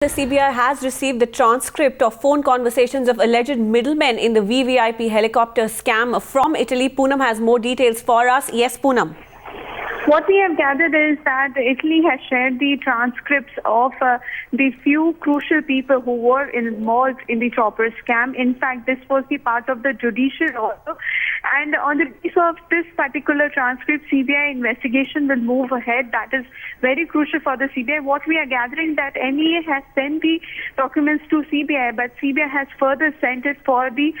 The CBI has received the transcript of phone conversations of alleged middlemen in the VVIP helicopter scam from Italy. Poonam has more details for us. Yes, Poonam. What we have gathered is that Italy has shared the transcripts of the few crucial people who were involved in the chopper scam. In fact, this was the part of the judiciary also. And on the basis of this particular transcript, CBI investigation will move ahead. That is very crucial for the CBI. What we are gathering that NEA has sent the documents to CBI, but CBI has further sent it for the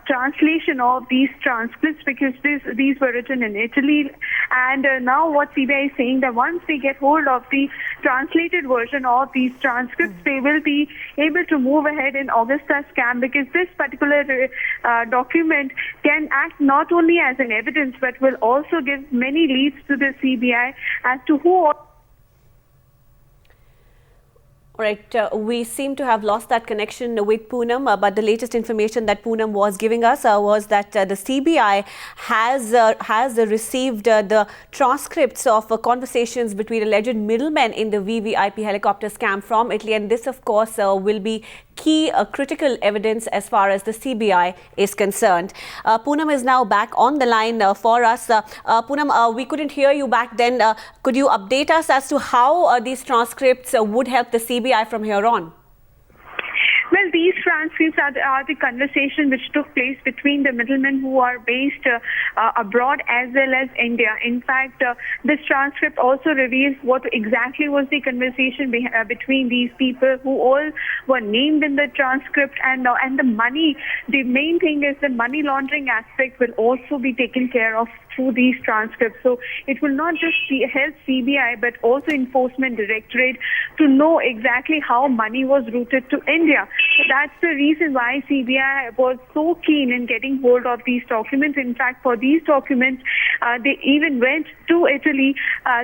translation of these transcripts because these were written in Italy. And now what CBI is saying that once they get hold of the translated version of these transcripts, they will be able to move ahead in Augusta scam because this particular document can act not only as an evidence but will also give many leads to the CBI as to who. Right, we seem to have lost that connection with Poonam, but the latest information that Poonam was giving us was that the CBI has received the transcripts of conversations between alleged middlemen in the VVIP helicopter scam from Italy, and this, of course, will be key critical evidence as far as the CBI is concerned. Poonam is now back on the line for us. Poonam, we couldn't hear you back then. Could you update us as to how these transcripts would help the CBI from here on? Well, these transcripts are the conversation which took place between the middlemen who are based abroad as well as India. In fact, this transcript also reveals what exactly was the conversation between these people who all were named in the transcript, and the money. The main thing is the money laundering aspect will also be taken care of through these transcripts. So it will not just help CBI but also Enforcement Directorate to know exactly how money was routed to India. So that's the reason why CBI was so keen in getting hold of these documents. In fact, for these documents, they even went to Italy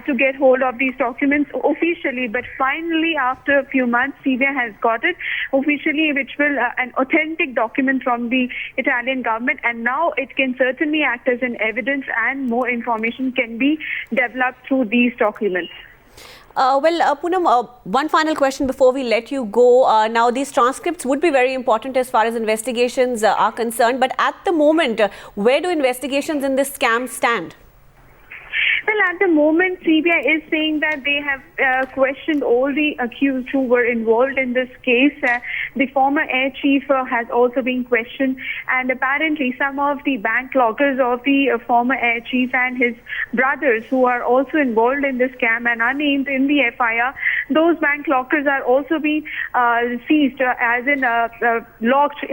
to get hold of these documents officially. But finally, after a few months, CBI has got it officially, which will an authentic document from the Italian government. And now it can certainly act as an evidence, and more information can be developed through these documents. Poonam, one final question before we let you go. Now, these transcripts would be very important as far as investigations are concerned, but at the moment, where do investigations in this scam stand? Well, at the moment, CBI is saying that they have questioned all the accused who were involved in this case. The former air chief has also been questioned, and apparently some of the bank lockers of the former air chief and his brothers who are also involved in this scam and are named in the FIR, those bank lockers are also being seized as in locked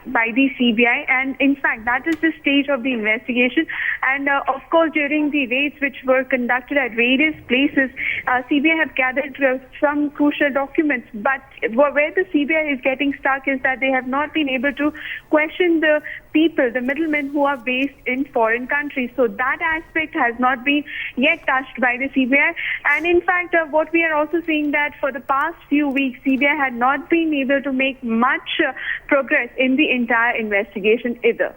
by the CBI, and in fact that is the stage of the investigation. And of course, during the raids which were conducted at various places, CBI have gathered some crucial documents, but where the CBI is getting stuck is that they have not been able to question the people, the middlemen who are based in foreign countries. So that aspect has not been yet touched by the CBI. And in fact, what we are also seeing that for the past few weeks, CBI had not been able to make much progress in the entire investigation either.